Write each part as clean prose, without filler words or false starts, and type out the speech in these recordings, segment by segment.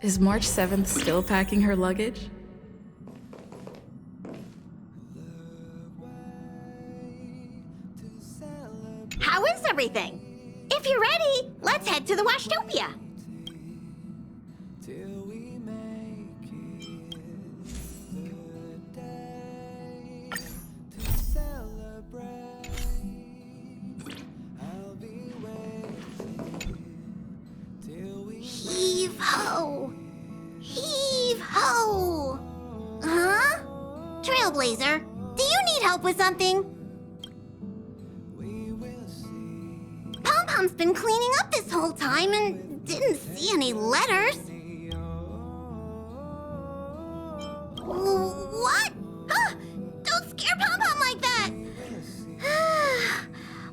Is March 7th still packing her luggage? How is everything? If you're ready, let's head to the Washtopia. Heave ho! Heave ho! Huh? Trailblazer, do you need help with something? Pom-Pom's been cleaning up this whole time and didn't see any letters. What? Huh? Don't scare Pom-Pom like that!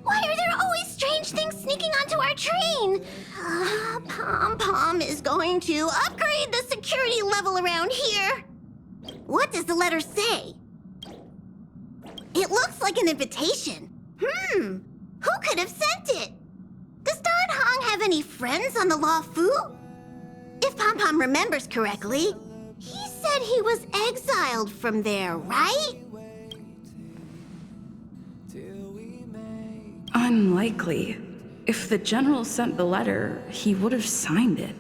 Why are there always strange things sneaking onto our train? Pom-Pom is going to upgrade the security level around here. What does the letter say? It looks like an invitation. Who could have sent it? Does Don Hong have any friends on the Law Fu? If Pom-Pom remembers correctly, he said he was exiled from there, right? Unlikely. If the general sent the letter, he would have signed it.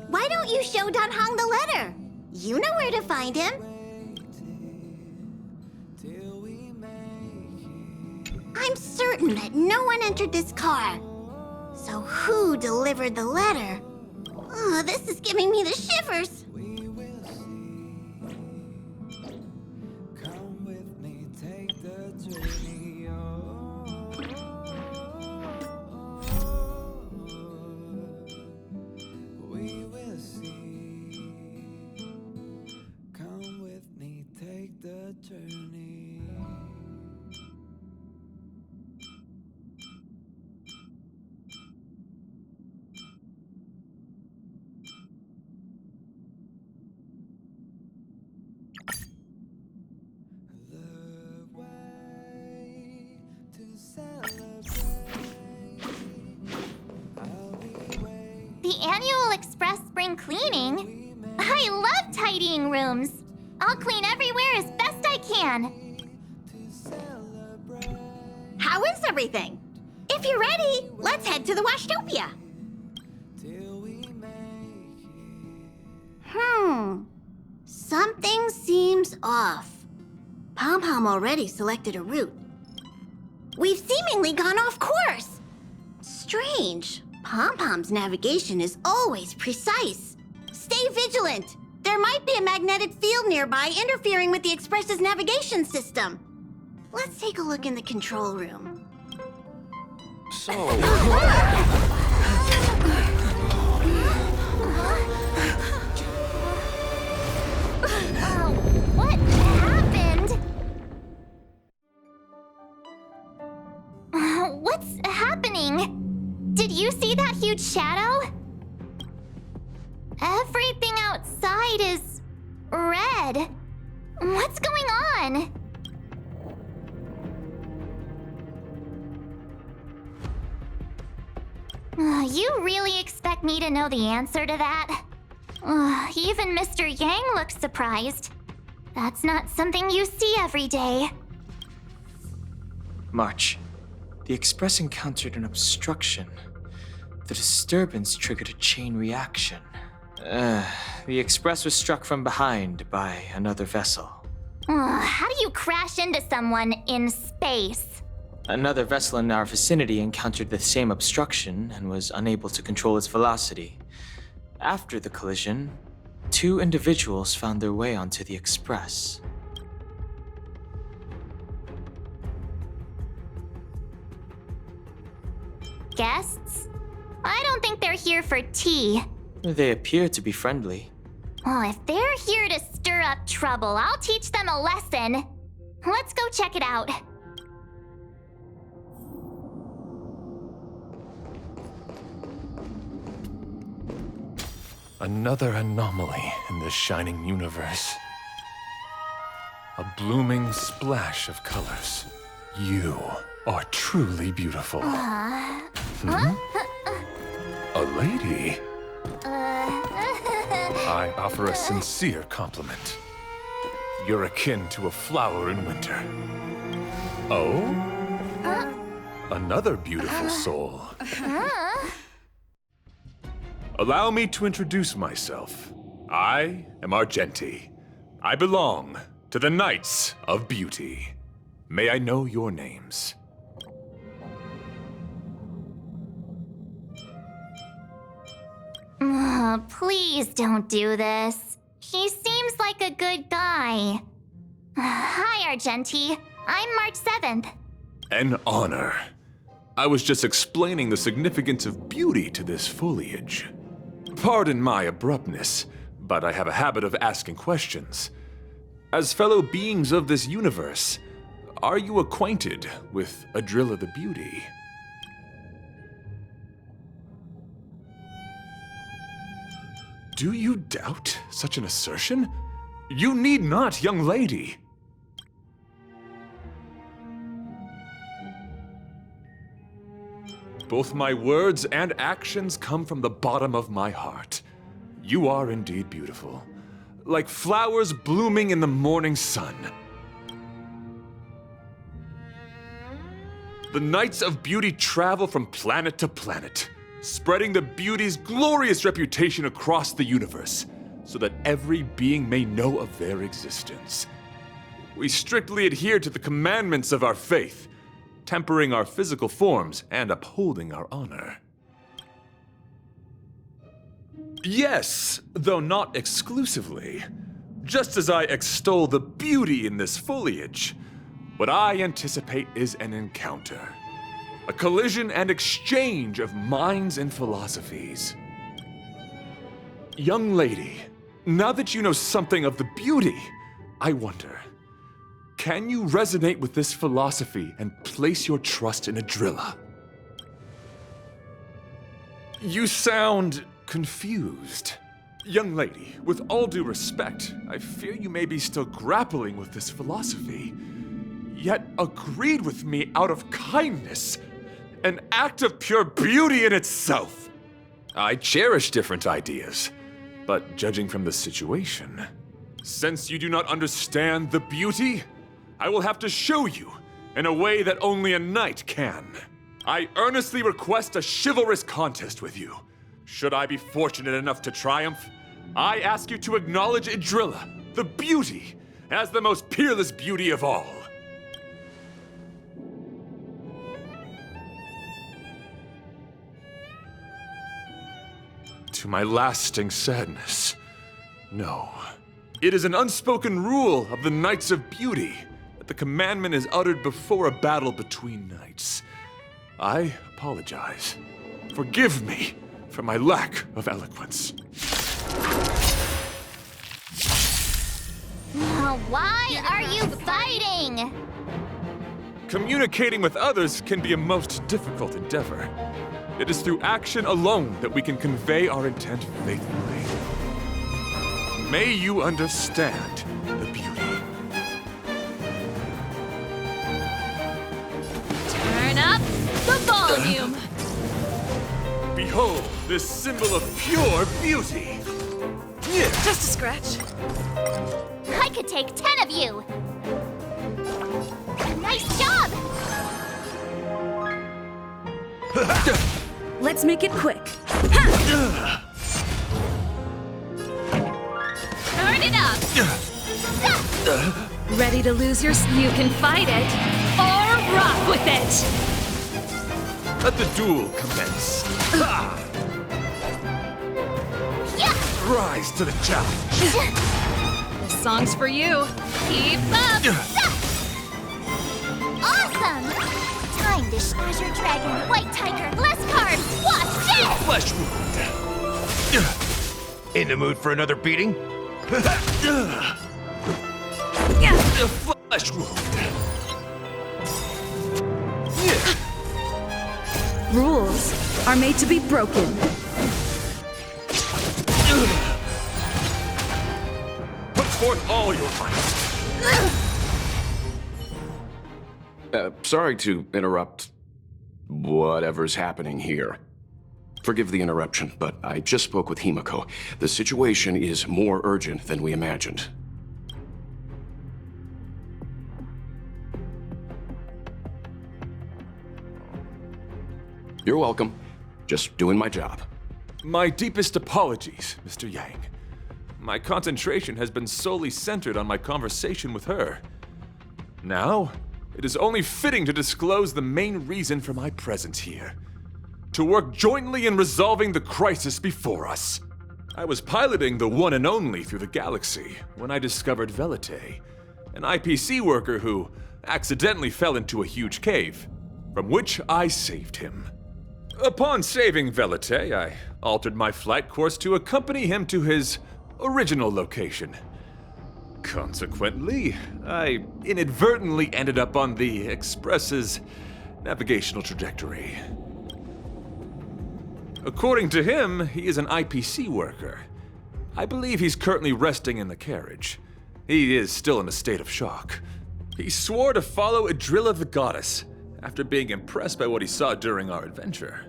Why don't you show Don Hong the letter? You know where to find him. I'm certain that no one entered this car. So who delivered the letter? Oh, this is giving me the shivers. The annual Express Spring Cleaning? I love tidying rooms. I'll clean everywhere as best I can. How is everything? If you're ready, let's head to the Washtopia. Something seems off. Pom-Pom already selected a route. We've seemingly gone off course. Strange. Pom-Pom's navigation is always precise. Stay vigilant. There might be a magnetic field nearby interfering with the Express's navigation system. Let's take a look in the control room. So... What happened? What's happening? Did you see that huge shadow? Everything outside is red. What's going on? You really expect me to know the answer to that? Even Mr. Yang looks surprised. That's not something you see every day. March, the Express encountered an obstruction. The disturbance triggered a chain reaction. The Express was struck from behind by another vessel. How do you crash into someone in space? Another vessel in our vicinity encountered the same obstruction and was unable to control its velocity. After the collision, 2 individuals found their way onto the Express. Guests? I don't think they're here for tea. They appear to be friendly. Oh, if they're here to stir up trouble, I'll teach them a lesson. Let's go check it out. Another anomaly in the shining universe. A blooming splash of colors. You are truly beautiful. A lady? I offer a sincere compliment. You're akin to a flower in winter. Oh? Another beautiful soul. Allow me to introduce myself. I am Argenti. I belong to the Knights of Beauty. May I know your names? Please don't do this. He seems like a good guy. Hi, Argenti. I'm March 7th. An honor. I was just explaining the significance of beauty to this foliage. Pardon my abruptness, but I have a habit of asking questions. As fellow beings of this universe, are you acquainted with Adrilla the Beauty? Do you doubt such an assertion? You need not, young lady. Both my words and actions come from the bottom of my heart. You are indeed beautiful, like flowers blooming in the morning sun. The Knights of Beauty travel from planet to planet, spreading the beauty's glorious reputation across the universe, so that every being may know of their existence. We strictly adhere to the commandments of our faith, tempering our physical forms and upholding our honor. Yes, though not exclusively. Just as I extol the beauty in this foliage, what I anticipate is an encounter. A collision and exchange of minds and philosophies. Young lady, now that you know something of the beauty, I wonder, can you resonate with this philosophy and place your trust in Adrilla? You sound confused. Young lady, with all due respect, I fear you may be still grappling with this philosophy, yet agreed with me out of kindness. An act of pure beauty in itself. I cherish different ideas, but judging from the situation, since you do not understand the beauty, I will have to show you in a way that only a knight can. I earnestly request a chivalrous contest with you. Should I be fortunate enough to triumph, I ask you to acknowledge Adrilla, the beauty, as the most peerless beauty of all. To my lasting sadness, no. It is an unspoken rule of the Knights of Beauty that the commandment is uttered before a battle between knights. I apologize. Forgive me for my lack of eloquence. Why are you fighting? Communicating with others can be a most difficult endeavor. It is through action alone that we can convey our intent faithfully. May you understand the beauty. Turn up the volume. Behold this symbol of pure beauty. Just a scratch. I could take 10 of you. Nice job! Let's make it quick. Turn it up. Ready to lose your... You can fight it, or rock with it. Let the duel commence. Yeah! Rise to the challenge. This song's for you. Keep up. Awesome! Time to smash your dragon, white tiger, less carbs. Watch this! Flesh wound. In the mood for another beating? Flesh wound. Rules are made to be broken. Put forth all your might. Sorry to interrupt whatever's happening here. Forgive the interruption, but I just spoke with Himiko. The situation is more urgent than we imagined. You're welcome. Just doing my job. My deepest apologies, Mr. Yang. My concentration has been solely centered on my conversation with her. Now, it is only fitting to disclose the main reason for my presence here. To work jointly in resolving the crisis before us. I was piloting the one and only through the galaxy when I discovered Velite, an IPC worker who accidentally fell into a huge cave, from which I saved him. Upon saving Velite, I altered my flight course to accompany him to his original location. Consequently, I inadvertently ended up on the Express's navigational trajectory. According to him, he is an IPC worker. I believe he's currently resting in the carriage. He is still in a state of shock. He swore to follow Adrilla the Goddess after being impressed by what he saw during our adventure.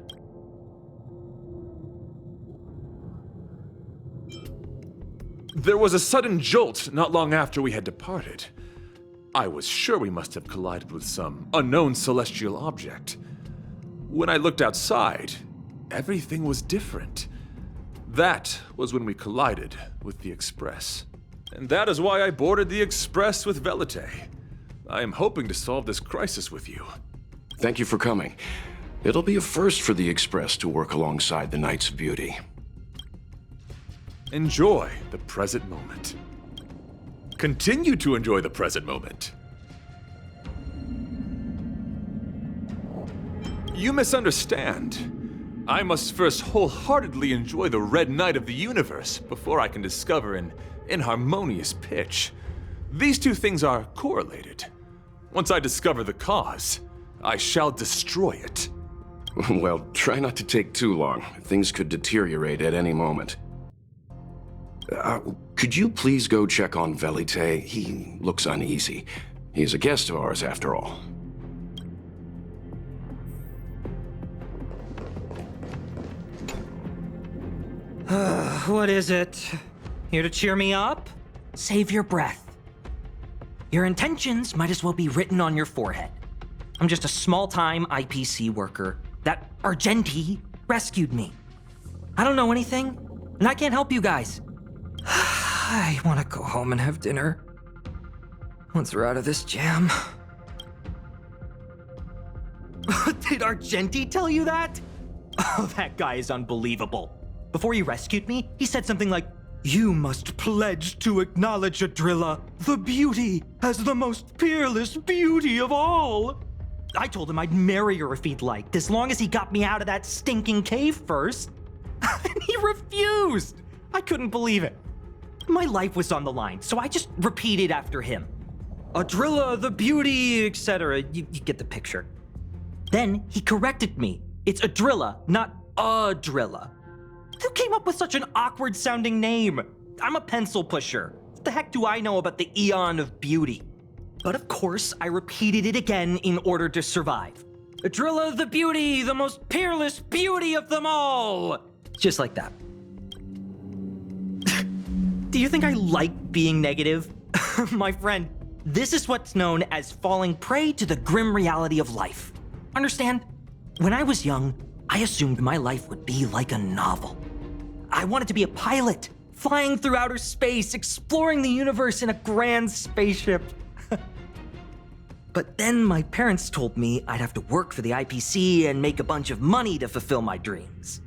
There was a sudden jolt not long after we had departed. I was sure we must have collided with some unknown celestial object. When I looked outside, everything was different. That was when we collided with the Express. And that is why I boarded the Express with Velite. I am hoping to solve this crisis with you. Thank you for coming. It'll be a first for the Express to work alongside the Knights of Beauty. Enjoy the present moment. Continue to enjoy the present moment. You misunderstand. I must first wholeheartedly enjoy the red night of the universe before I can discover an inharmonious pitch. These two things are correlated. Once I discover the cause, I shall destroy it. Well, try not to take too long. Things could deteriorate at any moment. Could you please go check on Velite? He looks uneasy. He's a guest of ours, after all. What is it? Here to cheer me up? Save your breath. Your intentions might as well be written on your forehead. I'm just a small-time IPC worker. That Argenti rescued me. I don't know anything, and I can't help you guys. I want to go home and have dinner. Once we're out of this jam. Did Argenti tell you that? Oh, that guy is unbelievable. Before he rescued me, he said something like, "You must pledge to acknowledge Adrilla, the beauty, as the most peerless beauty of all." I told him I'd marry her if he'd liked, as long as he got me out of that stinking cave first. And he refused. I couldn't believe it. My life was on the line, so I just repeated after him. Adrilla, the beauty, etc. You get the picture. Then he corrected me. It's Adrilla, not Adrilla. Who came up with such an awkward sounding name? I'm a pencil pusher. What the heck do I know about the Eon of Beauty? But of course, I repeated it again in order to survive. Adrilla the beauty, the most peerless beauty of them all! Just like that. Do you think I like being negative? My friend, this is what's known as falling prey to the grim reality of life. Understand? When I was young, I assumed my life would be like a novel. I wanted to be a pilot, flying through outer space, exploring the universe in a grand spaceship. But then my parents told me I'd have to work for the IPC and make a bunch of money to fulfill my dreams.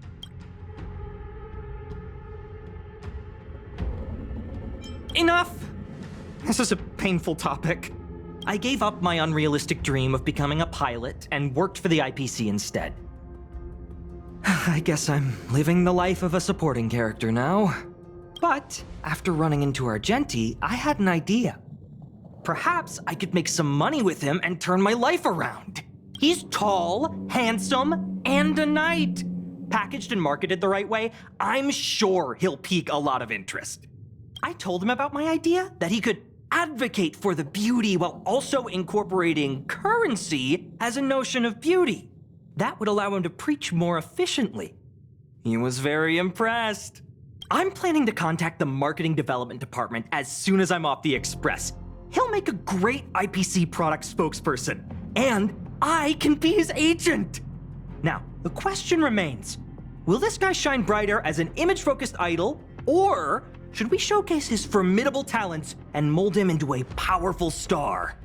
Enough! This is a painful topic. I gave up my unrealistic dream of becoming a pilot and worked for the IPC instead. I guess I'm living the life of a supporting character now. But after running into Argenti, I had an idea. Perhaps I could make some money with him and turn my life around. He's tall, handsome, and a knight. Packaged and marketed the right way, I'm sure he'll pique a lot of interest. I told him about my idea, that he could advocate for the beauty while also incorporating currency as a notion of beauty. That would allow him to preach more efficiently. He was very impressed. I'm planning to contact the marketing development department as soon as I'm off the express. He'll make a great IPC product spokesperson, and I can be his agent. Now, the question remains, will this guy shine brighter as an image-focused idol, or should we showcase his formidable talents and mold him into a powerful star?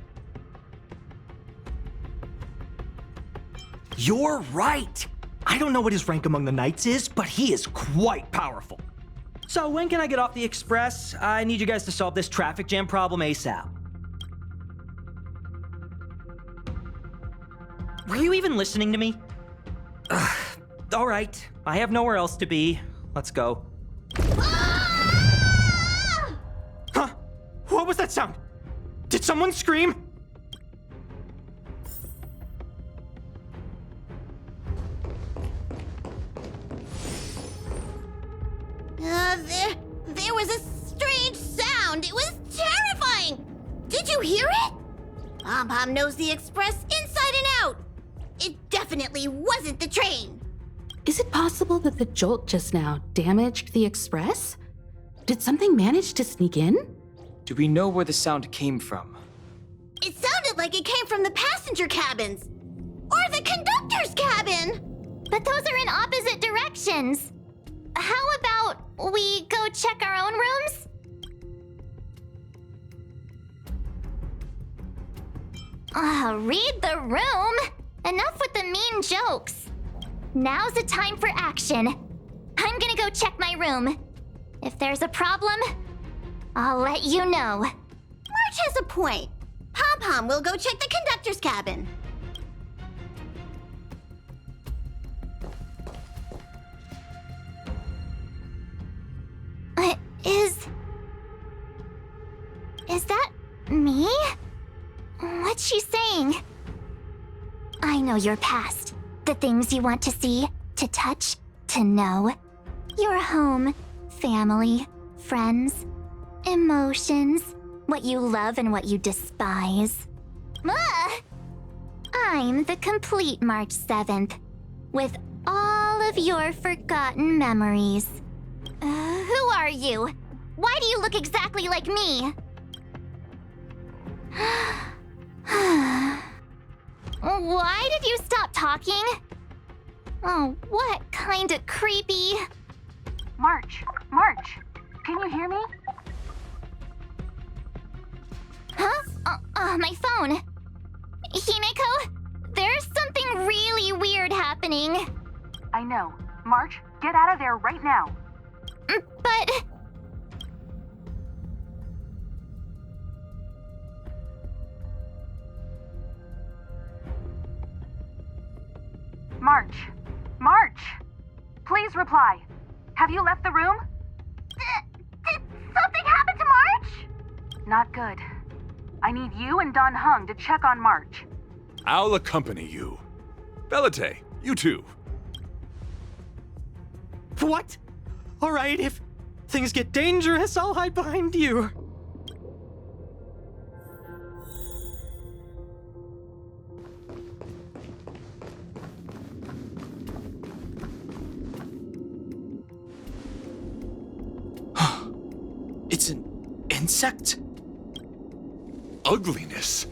You're right! I don't know what his rank among the knights is, but he is quite powerful. So when can I get off the express? I need you guys to solve this traffic jam problem ASAP. Were you even listening to me? All right, I have nowhere else to be. Let's go. Huh? What was that sound? Did someone scream? There was a strange sound. It was terrifying. Did you hear it? Pom knows the express inside and out. It definitely wasn't the train. Is it possible that the jolt just now damaged the express? Did something manage to sneak in? Do we know where the sound came from? It sounded like it came from the passenger cabins. Or the conductor's cabin. But those are in opposite directions. How about we go check our own rooms? Read the room. Enough with the mean jokes. Now's the time for action. I'm gonna go check my room. If there's a problem, I'll let you know. March has a point. Pom will go check the conductor's cabin. Is that me? What's she saying? I know your past. The things you want to see, to touch, to know. Your home, family, friends, emotions, what you love and what you despise. I'm the complete March 7th, with all of your forgotten memories. Who are you? Why do you look exactly like me? Why did you stop talking? Oh, what kind of creepy... March, can you hear me? Huh? My phone. Himeko, there's something really weird happening. I know. March, get out of there right now. But... March! Please reply. Have you left the room? Did something happen to March? Not good. I need you and Don Hung to check on March. I'll accompany you. Belite, you too. What? All right, if things get dangerous, I'll hide behind you. It's an insect? Ugliness.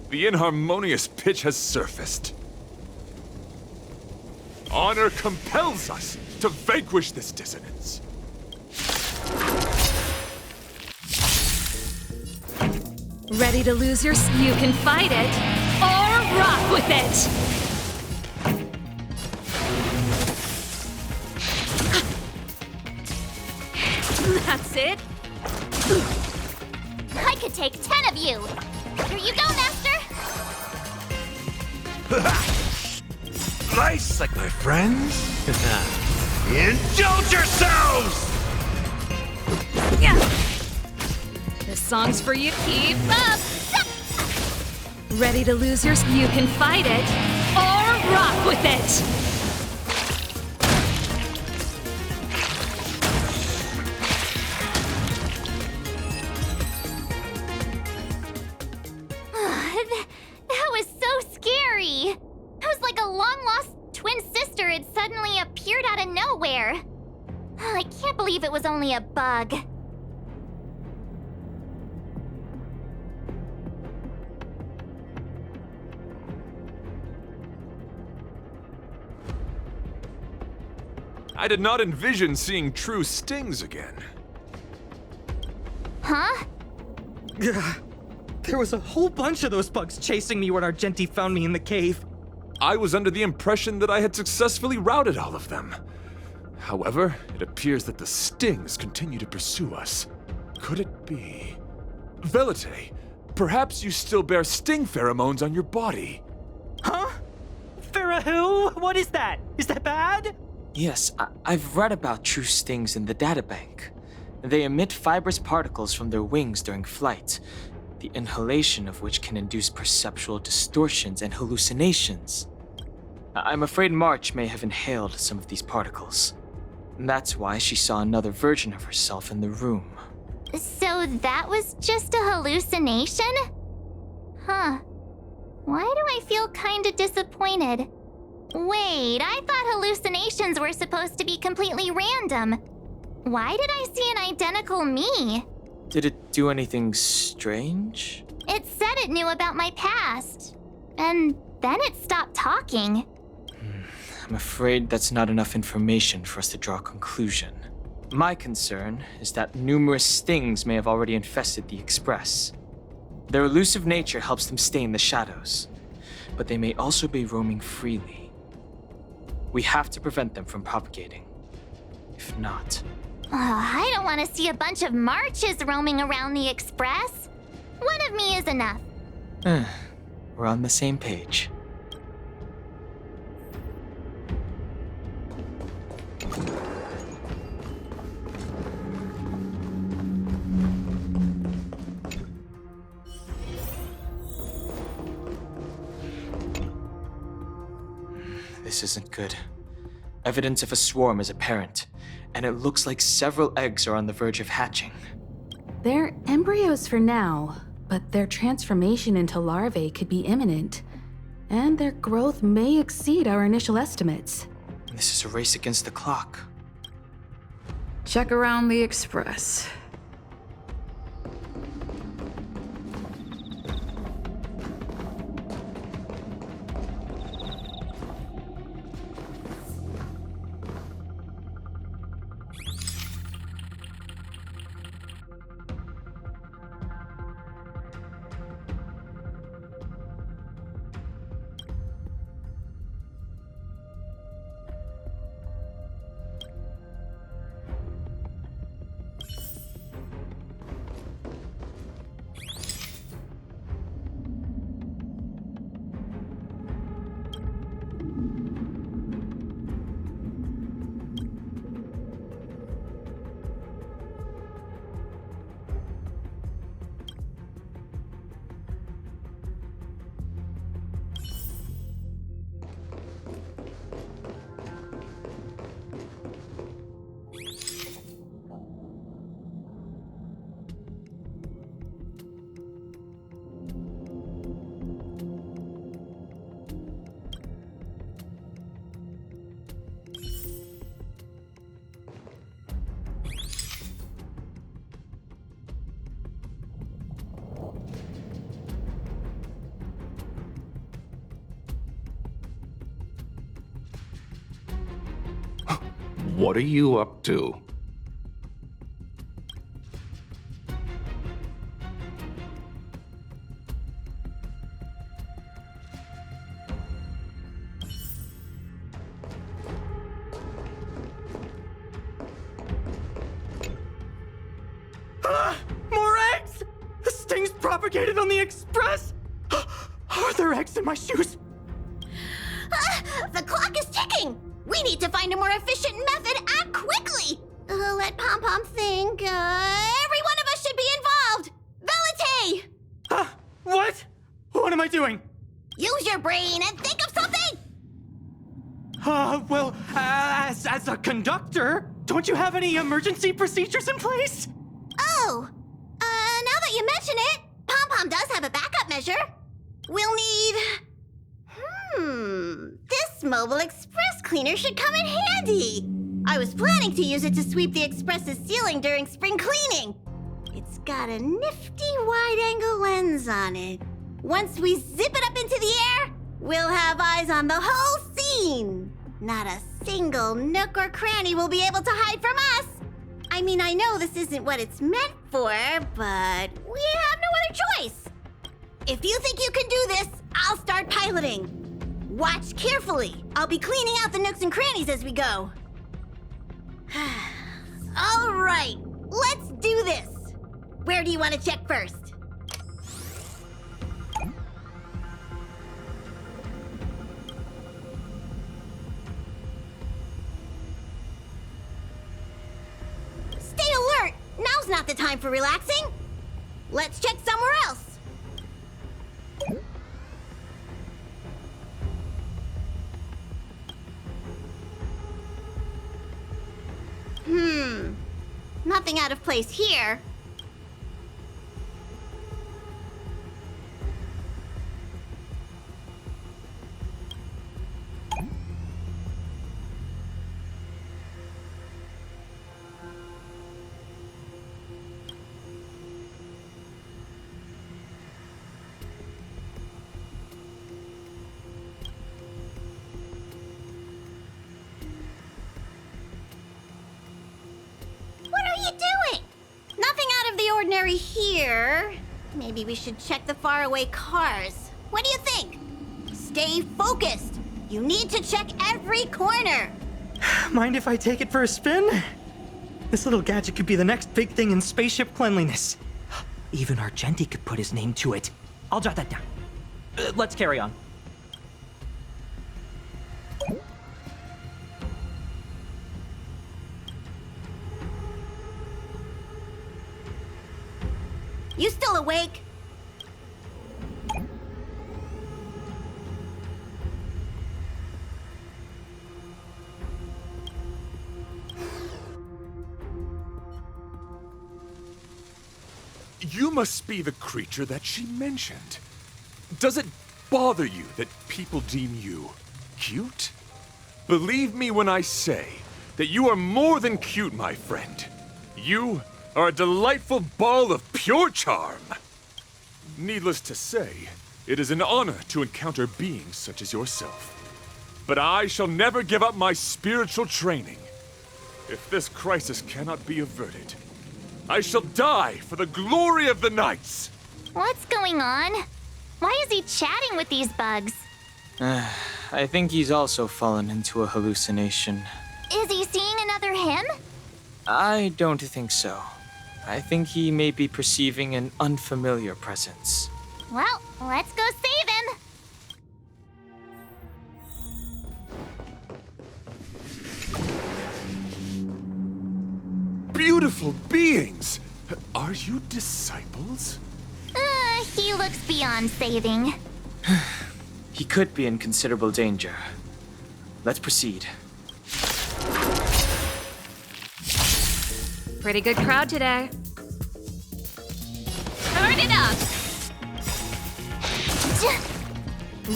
The inharmonious pitch has surfaced. Honor compels us to vanquish this dissonance. Ready to lose your... You can fight it, or rock with it! That's it. I could take 10 of you. Here you go, Master. Nice, like my friends. Indulge yourselves! This song's for you. Keep up. Ready to lose your... You can fight it, or rock with it. That was so scary. It was like a long-lost twin sister monster had suddenly appeared out of nowhere. I can't believe it was only a bug. I did not envision seeing true stings again. Huh? There was a whole bunch of those bugs chasing me when Argenti found me in the cave. I was under the impression that I had successfully routed all of them. However, it appears that the stings continue to pursue us. Could it be? Velite, perhaps you still bear sting pheromones on your body. Huh? Farah, what is that? Is that bad? Yes, I've read about true stings in the databank. They emit fibrous particles from their wings during flight, the inhalation of which can induce perceptual distortions and hallucinations. I'm afraid March may have inhaled some of these particles. That's why she saw another version of herself in the room. So that was just a hallucination? Huh. Why do I feel kinda disappointed? Wait, I thought hallucinations were supposed to be completely random. Why did I see an identical me? Did it do anything strange? It said it knew about my past. And then it stopped talking. I'm afraid that's not enough information for us to draw a conclusion. My concern is that numerous stings may have already infested the Express. Their elusive nature helps them stay in the shadows, but they may also be roaming freely. We have to prevent them from propagating. If not... Oh, I don't want to see a bunch of marches roaming around the Express. One of me is enough. We're on the same page. This isn't good. Evidence of a swarm is apparent, and it looks like several eggs are on the verge of hatching. They're embryos for now, but their transformation into larvae could be imminent, and their growth may exceed our initial estimates. This is a race against the clock. Check around the Express. What are you up to? More eggs! The stings propagated on the Express! Are there eggs in my shoes? The clock is ticking! We need to find a more efficient method. Act quickly! Let Pom Pom think. Every one of us should be involved! Velite! What? What am I doing? Use your brain and think of something! Well, as a conductor, don't you have any emergency procedures in place? Oh! Now that you mention it, Pom Pom does have a backup measure. We'll need... this Mobile Express cleaner should come in handy. I was planning to use it to sweep the Express's ceiling during spring cleaning. It's got a nifty wide-angle lens on it. Once we zip it up into the air, we'll have eyes on the whole scene. Not a single nook or cranny will be able to hide from us. I mean, I know this isn't what it's meant for, but we have no other choice. If you think you can do this, I'll start piloting. Watch carefully. I'll be cleaning out the nooks and crannies as we go. All right, let's do this. Where do you want to check first? Stay alert! Now's not the time for relaxing. Let's check somewhere else. Nothing out of place here. Ordinary here. Maybe we should check the faraway cars. What do you think? Stay focused. You need to check every corner. Mind if I take it for a spin? This little gadget could be the next big thing in spaceship cleanliness. Even Argenti could put his name to it. I'll jot that down. Let's carry on. You still awake? You must be the creature that she mentioned. Does it bother you that people deem you cute? Believe me when I say that you are more than cute, my friend. You are a delightful ball of pure charm. Needless to say, it is an honor to encounter beings such as yourself. But I shall never give up my spiritual training. If this crisis cannot be averted, I shall die for the glory of the Knights! What's going on? Why is he chatting with these bugs? I think he's also fallen into a hallucination. Is he seeing another him? I don't think so. I think he may be perceiving an unfamiliar presence. Well, let's go save him! Beautiful beings! Are you disciples? He looks beyond saving. He could be in considerable danger. Let's proceed. Pretty good crowd today. Turn it up!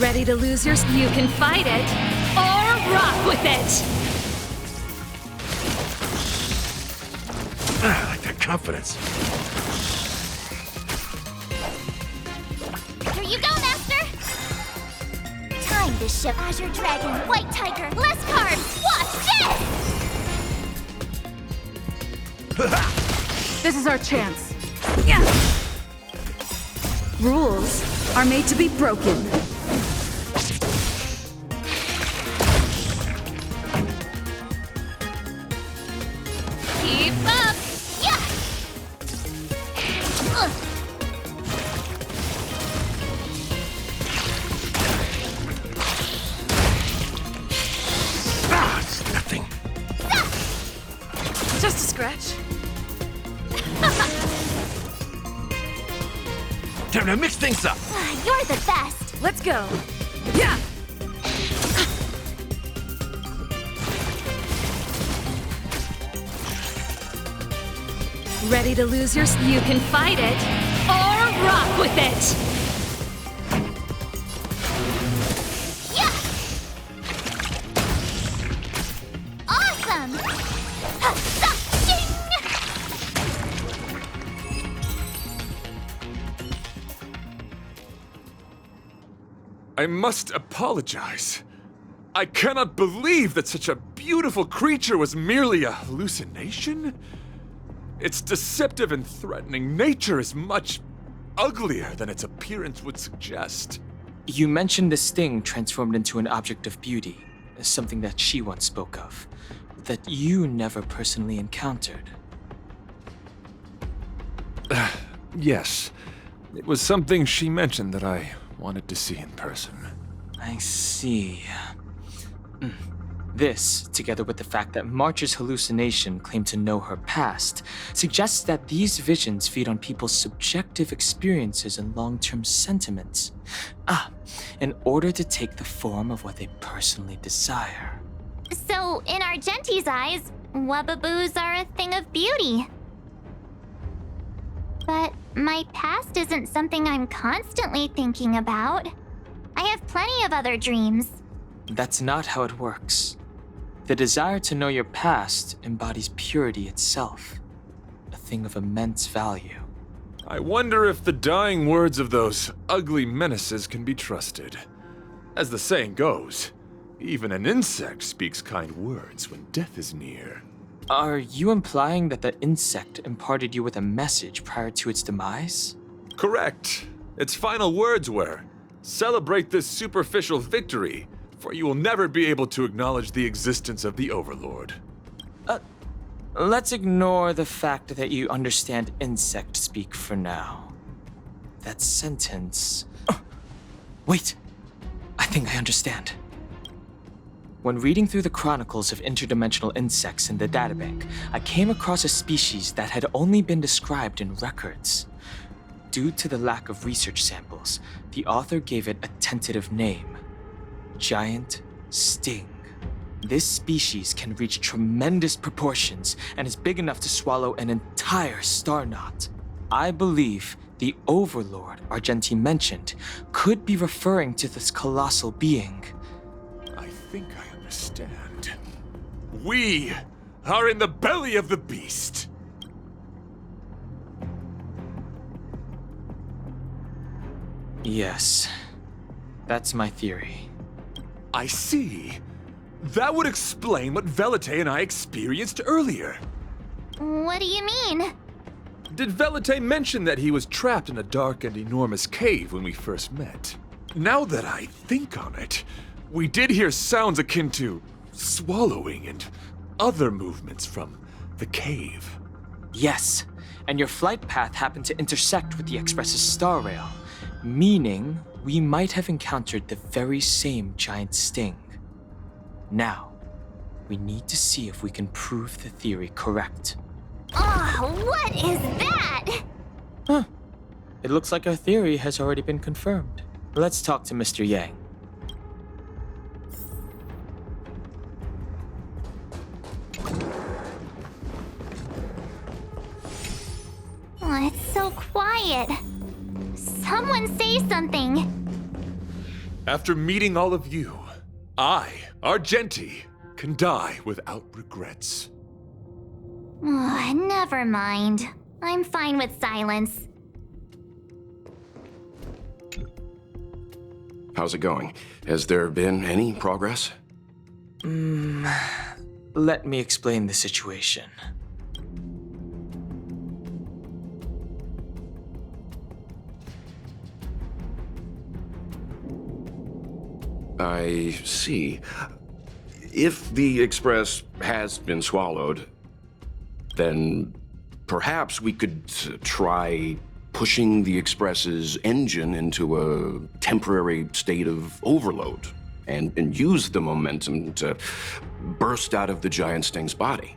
Ready to lose your... You can fight it, or rock with it! I like that confidence. Here you go, Master! Time to ship Azure Dragon, White Tiger, less cards! Watch this! This is our chance. Rules are made to be broken. Keep up! Yeah! It's nothing. Just a scratch. Time to mix things up. You're the best! Let's go. Yeah! Ready to lose your... You can fight it, or rock with it! Yeah! I must apologize. I cannot believe that such a beautiful creature was merely a hallucination. Its deceptive and threatening nature is much uglier than its appearance would suggest. You mentioned the sting transformed into an object of beauty, something that she once spoke of, that you never personally encountered. Yes, it was something she mentioned that I wanted to see in person. I see. This, together with the fact that March's hallucination claimed to know her past, suggests that these visions feed on people's subjective experiences and long-term sentiments. In order to take the form of what they personally desire. So, in Argenti's eyes, Wubbaboos are a thing of beauty. But my past isn't something I'm constantly thinking about. I have plenty of other dreams. That's not how it works. The desire to know your past embodies purity itself, a thing of immense value. I wonder if the dying words of those ugly menaces can be trusted. As the saying goes, even an insect speaks kind words when death is near. Are you implying that the insect imparted you with a message prior to its demise? Correct. Its final words were, "Celebrate this superficial victory, for you will never be able to acknowledge the existence of the Overlord." Let's ignore the fact that you understand insect speak for now. That sentence... Wait! I think I understand. When reading through the chronicles of interdimensional insects in the databank, I came across a species that had only been described in records. Due to the lack of research samples, the author gave it a tentative name: Giant Sting. This species can reach tremendous proportions and is big enough to swallow an entire star knot. I believe the Overlord Argenti mentioned could be referring to this colossal being. I think I understand. We are in the belly of the beast. Yes, that's my theory. I see. That would explain what Velite and I experienced earlier. What do you mean? Did Velite mention that he was trapped in a dark and enormous cave when we first met? Now that I think on it, we did hear sounds akin to swallowing and other movements from the cave. Yes, and your flight path happened to intersect with the Express's star rail, meaning we might have encountered the very same giant sting. Now, we need to see if we can prove the theory correct. Oh, what is that? It looks like our theory has already been confirmed. Let's talk to Mr. Yang. Oh, it's so quiet. Someone say something. After meeting all of you, I, Argenti, can die without regrets. Oh, never mind. I'm fine with silence. How's it going? Has there been any progress? Let me explain the situation. I see. If the Express has been swallowed, then perhaps we could try pushing the Express's engine into a temporary state of overload and use the momentum to burst out of the giant sting's body.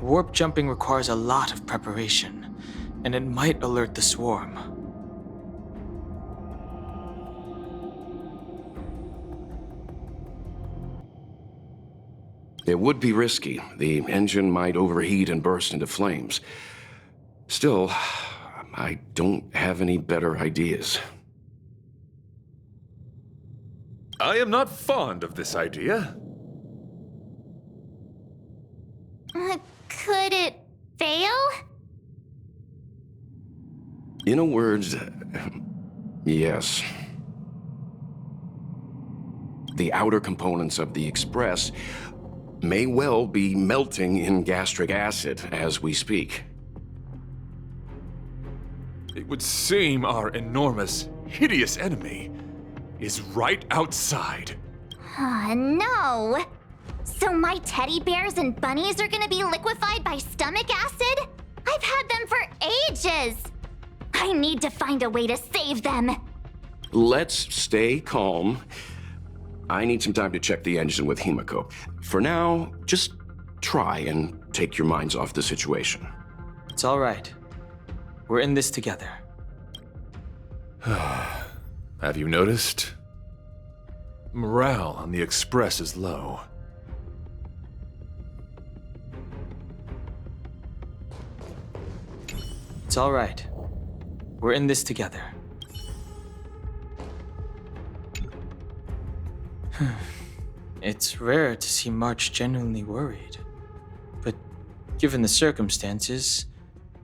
Warp jumping requires a lot of preparation, and it might alert the swarm. It would be risky. The engine might overheat and burst into flames. Still, I don't have any better ideas. I am not fond of this idea. Could it fail? In a word, yes. The outer components of the Express may well be melting in gastric acid as we speak. It would seem our enormous, hideous enemy is right outside. No! So my teddy bears and bunnies are gonna be liquefied by stomach acid? I've had them for ages! I need to find a way to save them! Let's stay calm. I need some time to check the engine with Himiko. For now, just try and take your minds off the situation. It's all right. We're in this together. Have you noticed? Morale on the Express is low. It's all right. We're in this together. It's rare to see March genuinely worried. But given the circumstances,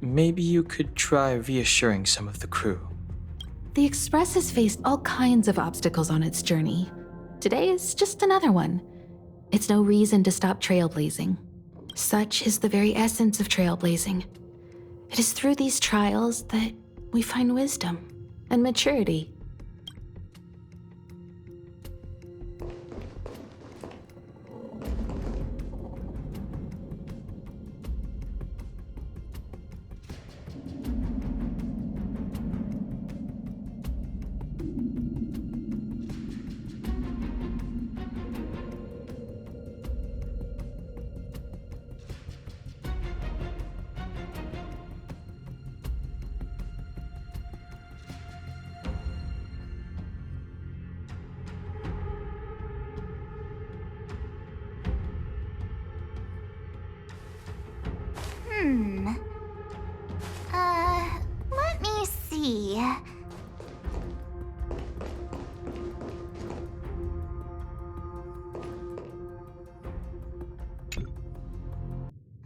maybe you could try reassuring some of the crew. The Express has faced all kinds of obstacles on its journey. Today is just another one. It's no reason to stop trailblazing. Such is the very essence of trailblazing. It is through these trials that we find wisdom and maturity. Let me see.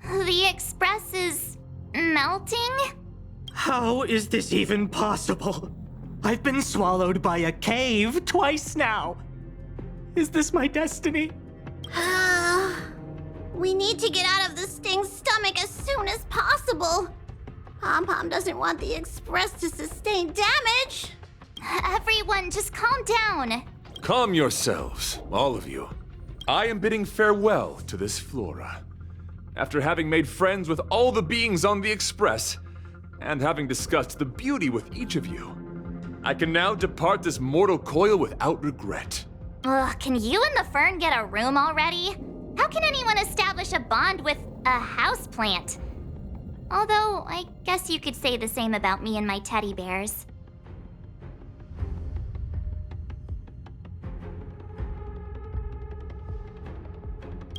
The Express is melting? How is this even possible? I've been swallowed by a cave twice now. Is this my destiny? We need to get out of this thing's stomach as soon as possible. Pom-Pom doesn't want the Express to sustain damage. Everyone, just calm down. Calm yourselves, all of you. I am bidding farewell to this flora. After having made friends with all the beings on the Express, and having discussed the beauty with each of you, I can now depart this mortal coil without regret. Ugh, can you and the fern get a room already? How can anyone establish a bond with a houseplant? Although, I guess you could say the same about me and my teddy bears.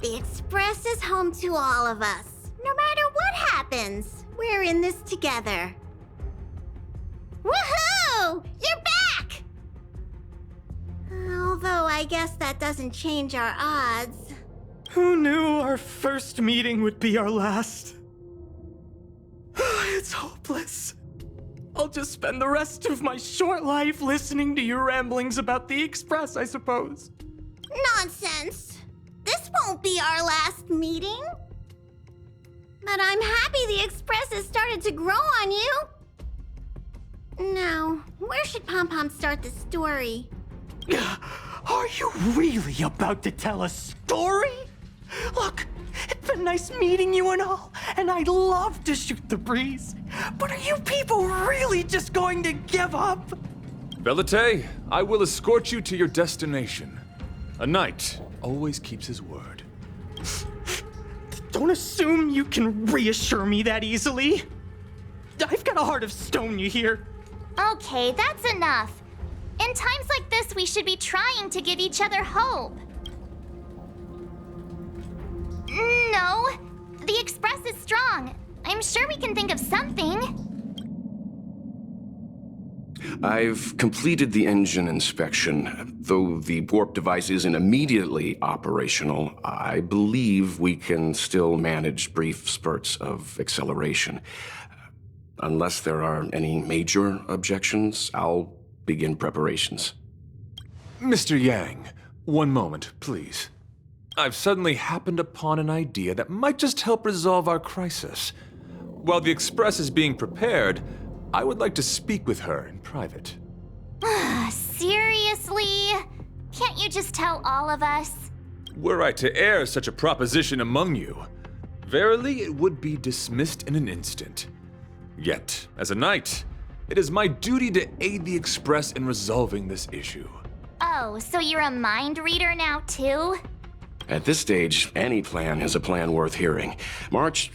The Express is home to all of us. No matter what happens, we're in this together. Woohoo! You're back! Although I guess that doesn't change our odds. Who knew our first meeting would be our last? It's hopeless. I'll just spend the rest of my short life listening to your ramblings about the Express, I suppose. Nonsense! This won't be our last meeting. But I'm happy the Express has started to grow on you. Now, where should Pom-Pom start the story? Are you really about to tell a story? Look, it's been nice meeting you and all, and I'd love to shoot the breeze. But are you people really just going to give up? Velite, I will escort you to your destination. A knight always keeps his word. Don't assume you can reassure me that easily. I've got a heart of stone, you hear? Okay, that's enough. In times like this, we should be trying to give each other hope. No, the Express is strong. I'm sure we can think of something. I've completed the engine inspection. Though the warp device isn't immediately operational, I believe we can still manage brief spurts of acceleration. Unless there are any major objections, I'll begin preparations. Mr. Yang, one moment, please. I've suddenly happened upon an idea that might just help resolve our crisis. While the Express is being prepared, I would like to speak with her in private. Seriously? Can't you just tell all of us? Were I to air such a proposition among you, verily it would be dismissed in an instant. Yet, as a knight, it is my duty to aid the Express in resolving this issue. Oh, so you're a mind reader now too? At this stage, any plan is a plan worth hearing. March,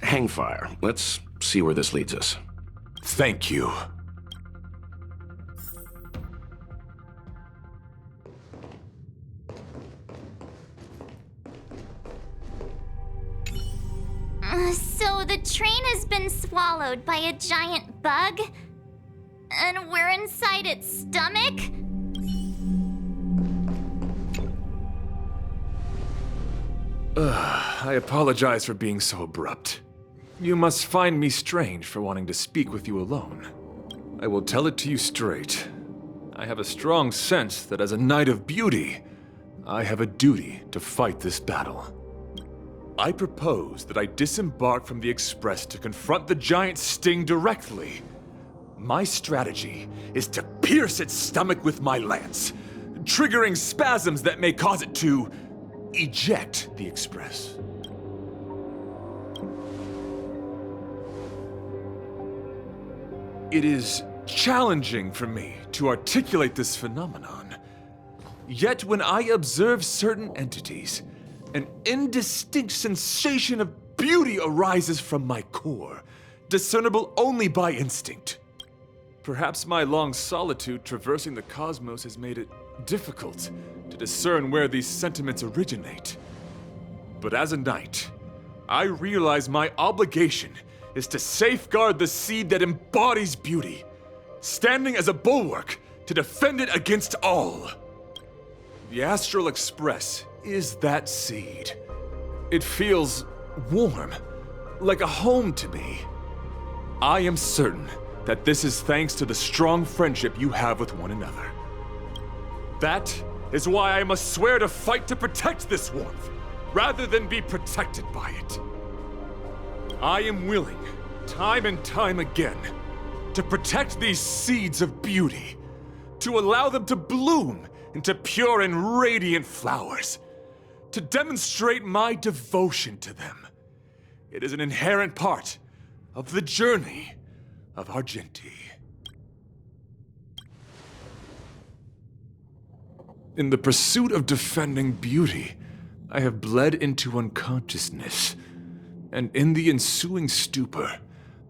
hang fire. Let's see where this leads us. Thank you. So the train has been swallowed by a giant bug? And we're inside its stomach? I apologize for being so abrupt. You must find me strange for wanting to speak with you alone. I will tell it to you straight. I have a strong sense that as a Knight of Beauty, I have a duty to fight this battle. I propose that I disembark from the Express to confront the giant sting directly. My strategy is to pierce its stomach with my lance, triggering spasms that may cause it to eject the Express. It is challenging for me to articulate this phenomenon. Yet when I observe certain entities, an indistinct sensation of beauty arises from my core, discernible only by instinct. Perhaps my long solitude traversing the cosmos has made it difficult to discern where these sentiments originate. But as a knight, I realize my obligation is to safeguard the seed that embodies beauty, standing as a bulwark to defend it against all. The Astral Express is that seed. It feels warm, like a home to me. I am certain that this is thanks to the strong friendship you have with one another. That is why I must swear to fight to protect this warmth, rather than be protected by it. I am willing, time and time again, to protect these seeds of beauty, to allow them to bloom into pure and radiant flowers, to demonstrate my devotion to them. It is an inherent part of the journey of Argenti. In the pursuit of defending beauty, I have bled into unconsciousness, and in the ensuing stupor,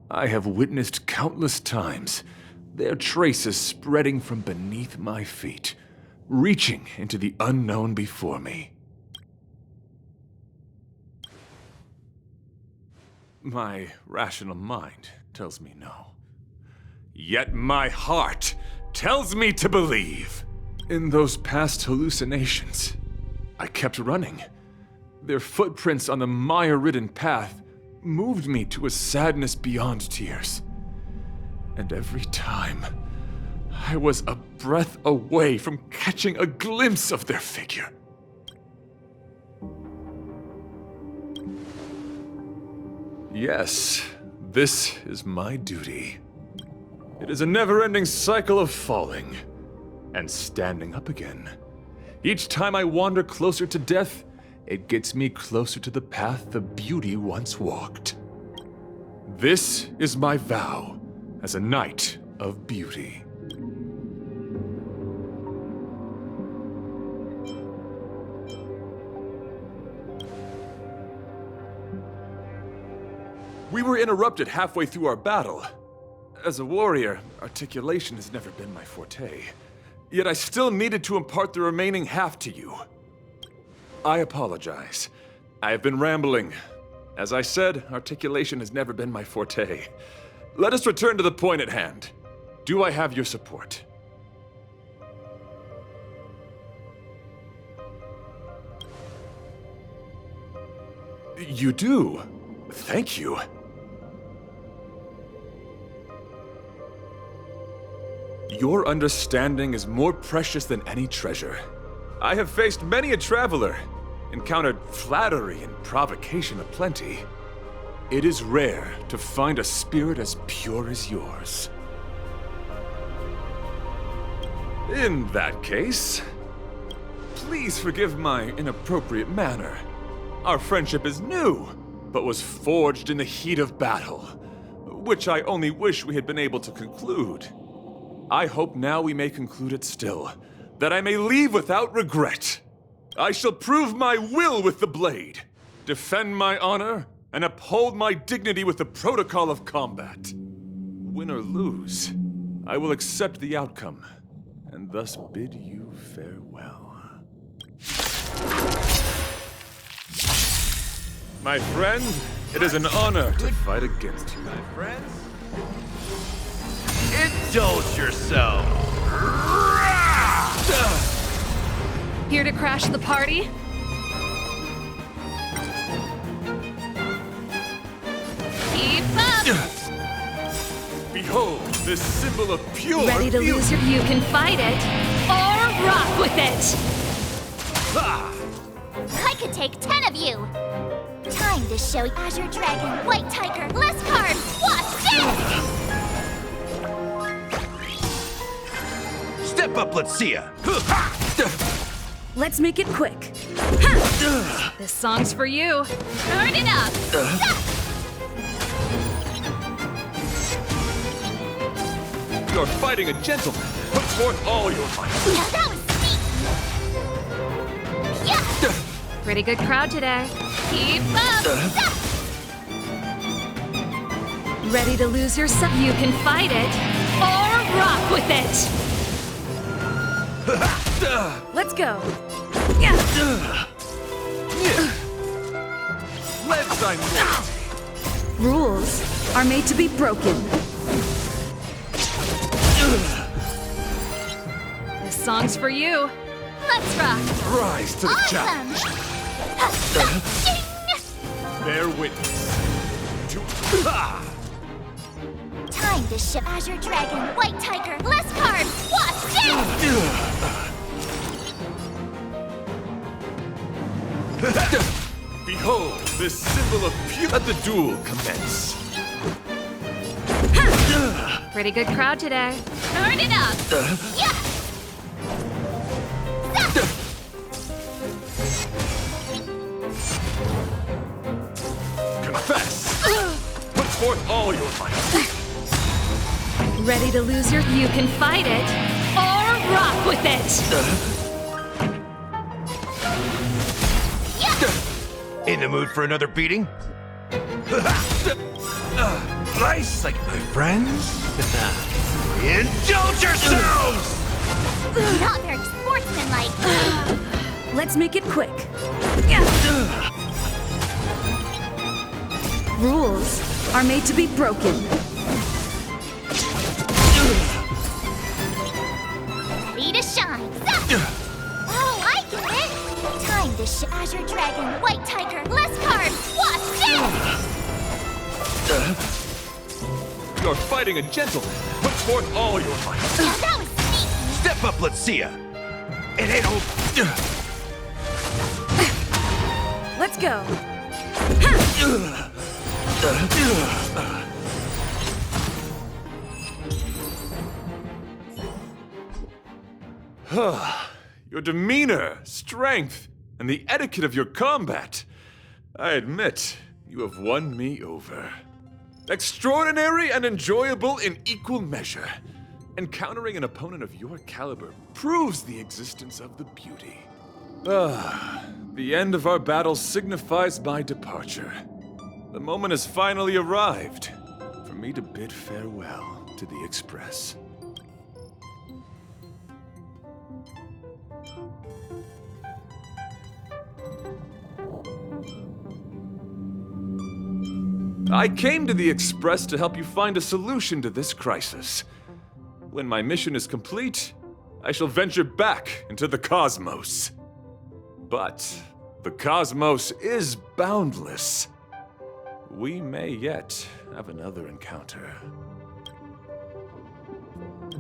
I have witnessed countless times their traces spreading from beneath my feet, reaching into the unknown before me. My rational mind tells me no. Yet my heart tells me to believe. In those past hallucinations, I kept running. Their footprints on the mire-ridden path moved me to a sadness beyond tears. And every time, I was a breath away from catching a glimpse of their figure. Yes, this is my duty. It is a never-ending cycle of falling and standing up again. Each time I wander closer to death, it gets me closer to the path the beauty once walked. This is my vow as a Knight of Beauty. We were interrupted halfway through our battle. As a warrior, articulation has never been my forte. Yet I still needed to impart the remaining half to you. I apologize. I have been rambling. As I said, articulation has never been my forte. Let us return to the point at hand. Do I have your support? You do? Thank you. Your understanding is more precious than any treasure. I have faced many a traveler, encountered flattery and provocation aplenty. It is rare to find a spirit as pure as yours. In that case, please forgive my inappropriate manner. Our friendship is new, but was forged in the heat of battle, which I only wish we had been able to conclude. I hope now we may conclude it still, that I may leave without regret. I shall prove my will with the blade, defend my honor, and uphold my dignity with the protocol of combat. Win or lose, I will accept the outcome, and thus bid you farewell. My friend, it is an honor to fight against you. My friends, indulge yourself. Here to crash the party? Keep up! Behold, this symbol of pure Ready to beauty. lose your... You can fight it, or rock with it! I could take 10 of you! Time to show Azure Dragon, White Tiger, less cards! Watch this! Step up, let's see ya. Let's make it quick. This song's for you. Turn it up! You're fighting a gentleman. Put forth all your might. Now that was sneaky! Yeah! Pretty good crowd today. Keep up! Ready to lose yourself? You can fight it, or rock with it! Let's go. Let's sign Rules are made to be broken. This song's for you. Let's rock! rise to the challenge. Awesome! Bear witness. To Time to show Azure Dragon, White Tiger, less cards! Watch this! Behold, this symbol of pure. Let the duel commence. Pretty good crowd today. Turn it up! Yeah! Confess. Put forth all your might. Ready to lose your... You can fight it, or rock with it! In the mood for another beating? Nice, like my friends. Indulge yourselves! Not very sportsmanlike. Let's make it quick. Rules are made to be broken. Ready to shine. Oh, I get it! Time to show Azure Dragon, White Tiger, less cards! Watch this! You're fighting a gentleman. Put forth all your might. Now that was sneaky! Step up, let's see ya. It ain't over. Let's go. Your demeanor, strength, and the etiquette of your combat. I admit, you have won me over. Extraordinary and enjoyable in equal measure. Encountering an opponent of your caliber proves the existence of the beauty. The end of our battle signifies my departure. The moment has finally arrived for me to bid farewell to the Express. I came to the Express to help you find a solution to this crisis. When my mission is complete, I shall venture back into the cosmos. But the cosmos is boundless. We may yet have another encounter.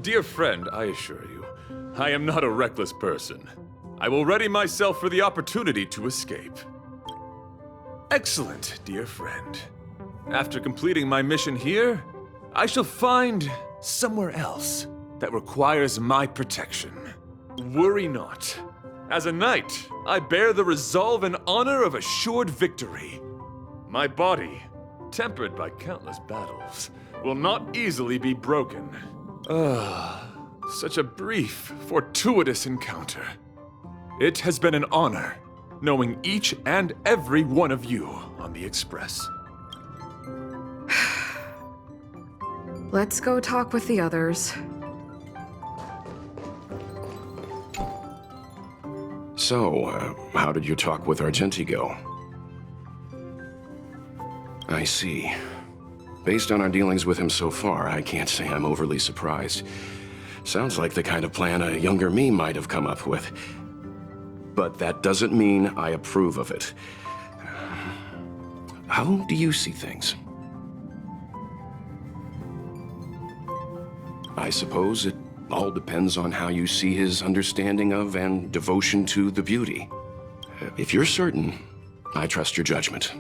Dear friend, I assure you, I am not a reckless person. I will ready myself for the opportunity to escape. Excellent, dear friend. After completing my mission here, I shall find somewhere else that requires my protection. Worry not. As a knight, I bear the resolve and honor of assured victory. My body, tempered by countless battles, will not easily be broken. Such a brief, fortuitous encounter. It has been an honor knowing each and every one of you on the Express. Let's go talk with the others. So, how did your talk with Argenti go? I see. Based on our dealings with him so far, I can't say I'm overly surprised. Sounds like the kind of plan a younger me might have come up with. But that doesn't mean I approve of it. How do you see things? I suppose it all depends on how you see his understanding of and devotion to the beauty. If you're certain, I trust your judgment.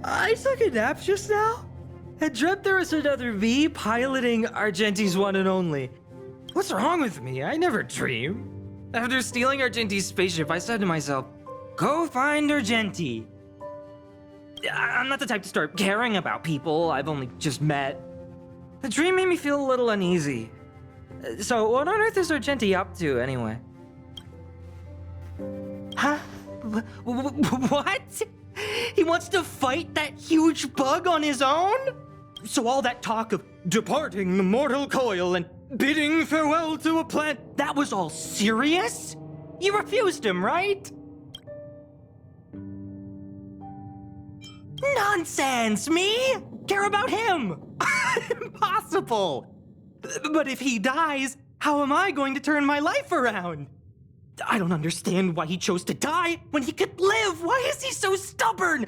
I took a nap just now and dreamt there was another me piloting Argenti's one and only. What's wrong with me? I never dream. After stealing Argenti's spaceship, I said to myself, go find Argenti. I'm not the type to start caring about people I've only just met. The dream made me feel a little uneasy. So what on earth is Argenti up to, anyway? Huh? What? He wants to fight that huge bug on his own? So all that talk of departing the mortal coil and bidding farewell to a plant, that was all serious? You refused him, right? Nonsense! Me? Care about him? Impossible! But if he dies, how am I going to turn my life around? I don't understand why he chose to die when he could live. Why is he so stubborn?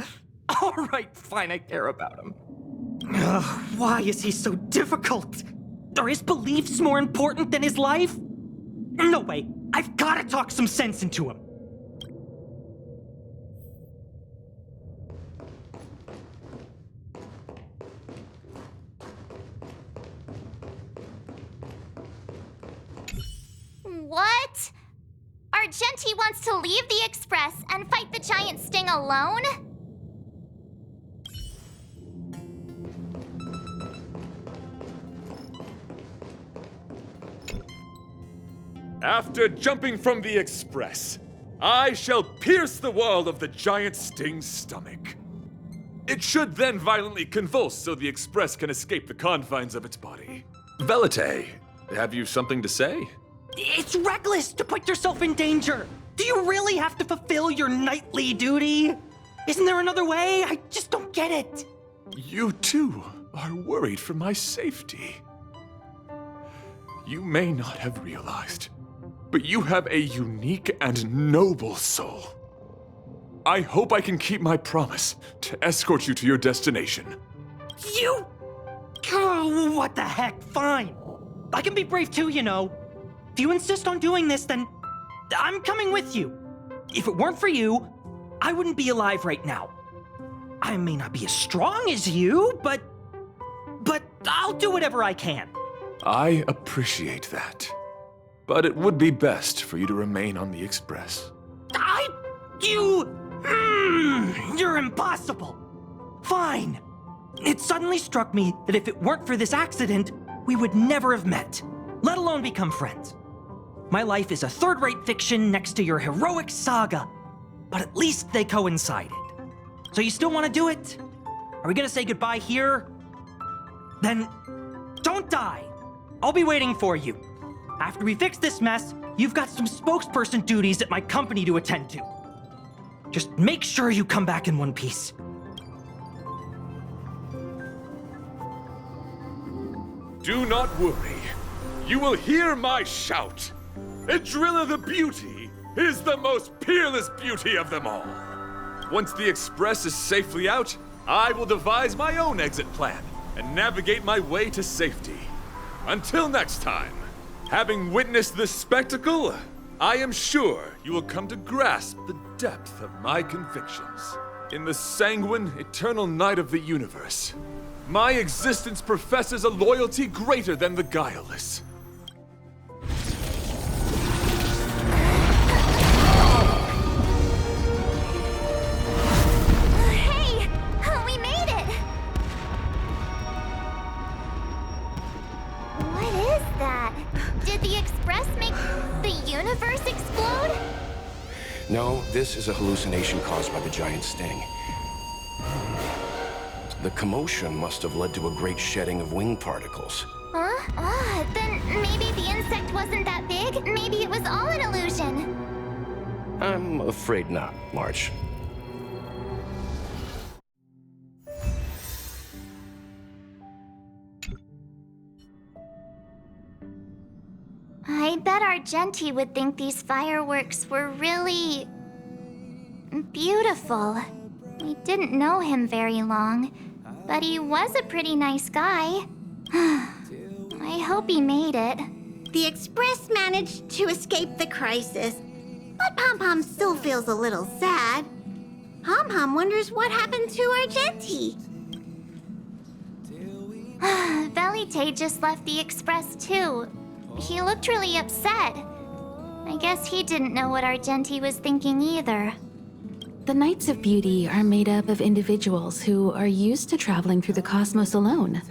All right, fine, I care about him. Ugh, why is he so difficult? Are his beliefs more important than his life? No way, I've gotta talk some sense into him. What? Argenti wants to leave the Express and fight the giant Sting alone? After jumping from the Express, I shall pierce the wall of the giant Sting's stomach. It should then violently convulse so the Express can escape the confines of its body. Velite, have you something to say? It's reckless to put yourself in danger. Do you really have to fulfill your knightly duty? Isn't there another way? I just don't get it. You too are worried for my safety. You may not have realized, but you have a unique and noble soul. I hope I can keep my promise to escort you to your destination. You... Oh, what the heck? Fine. I can be brave too, you know. If you insist on doing this, then I'm coming with you. If it weren't for you, I wouldn't be alive right now. I may not be as strong as you, but I'll do whatever I can. I appreciate that. But it would be best for you to remain on the Express. You're impossible. Fine. It suddenly struck me that if it weren't for this accident, we would never have met, let alone become friends. My life is a third-rate fiction next to your heroic saga, but at least they coincided. So you still want to do it? Are we gonna say goodbye here? Then don't die. I'll be waiting for you. After we fix this mess, you've got some spokesperson duties at my company to attend to. Just make sure you come back in one piece. Do not worry. You will hear my shout. Adrilla the Beauty is the most peerless beauty of them all. Once the Express is safely out, I will devise my own exit plan and navigate my way to safety. Until next time, having witnessed this spectacle, I am sure you will come to grasp the depth of my convictions. In the sanguine, eternal night of the universe, my existence professes a loyalty greater than the guileless. Hey! We made it! What is that? Did the Express make the universe explode? No, this is a hallucination caused by the giant sting. The commotion must have led to a great shedding of wing particles. Huh? Then maybe the insect wasn't that big? Maybe it was all an illusion? I'm afraid not, March. I bet Argenti would think these fireworks were really... beautiful. We didn't know him very long, but he was a pretty nice guy. I hope he made it. The Express managed to escape the crisis, but Pom Pom still feels a little sad. Pom Pom wonders what happened to Argenti. Velite just left the Express too. He looked really upset. I guess he didn't know what Argenti was thinking either. The Knights of Beauty are made up of individuals who are used to traveling through the cosmos alone.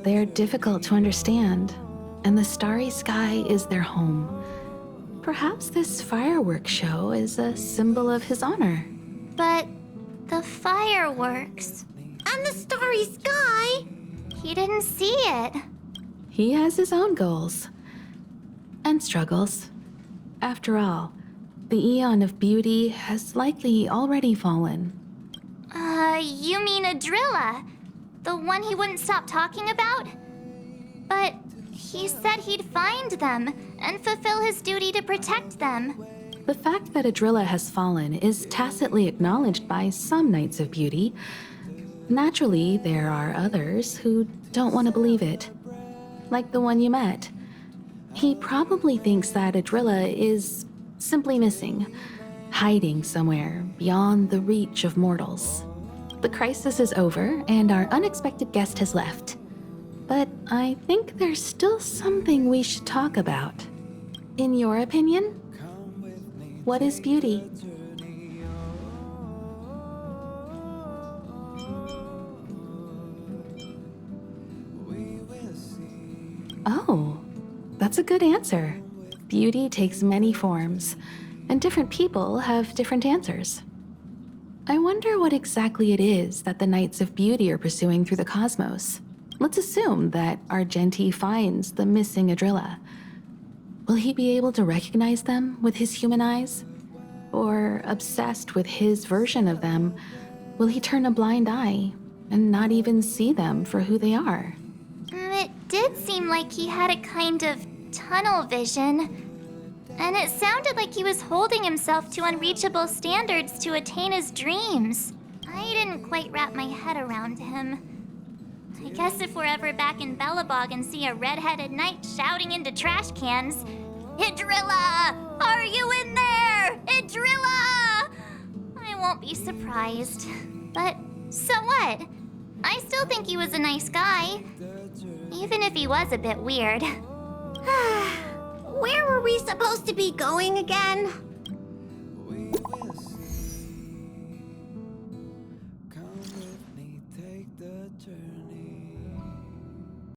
They're difficult to understand, and the starry sky is their home. Perhaps this fireworks show is a symbol of his honor. But the fireworks... And the starry sky? He didn't see it. He has his own goals. And struggles. After all, the Eon of Beauty has likely already fallen. You mean Adrilla? The one he wouldn't stop talking about? But he said he'd find them and fulfill his duty to protect them. The fact that Adrilla has fallen is tacitly acknowledged by some Knights of Beauty. Naturally, there are others who don't want to believe it. Like the one you met. He probably thinks that Adrilla is simply missing, hiding somewhere beyond the reach of mortals. The crisis is over, and our unexpected guest has left. But I think there's still something we should talk about. In your opinion, what is beauty? Oh, that's a good answer. Beauty takes many forms, and different people have different answers. I wonder what exactly it is that the Knights of Beauty are pursuing through the cosmos. Let's assume that Argenti finds the missing Adrilla. Will he be able to recognize them with his human eyes? Or, obsessed with his version of them, will he turn a blind eye and not even see them for who they are? It did seem like he had a kind of tunnel vision. And it sounded like he was holding himself to unreachable standards to attain his dreams. I didn't quite wrap my head around him. I guess if we're ever back in Bellabog and see a red-headed knight shouting into trash cans, "Idrilla! Are you in there? Idrilla!" I won't be surprised. But so what? I still think he was a nice guy. Even if he was a bit weird. Where were we supposed to be going again?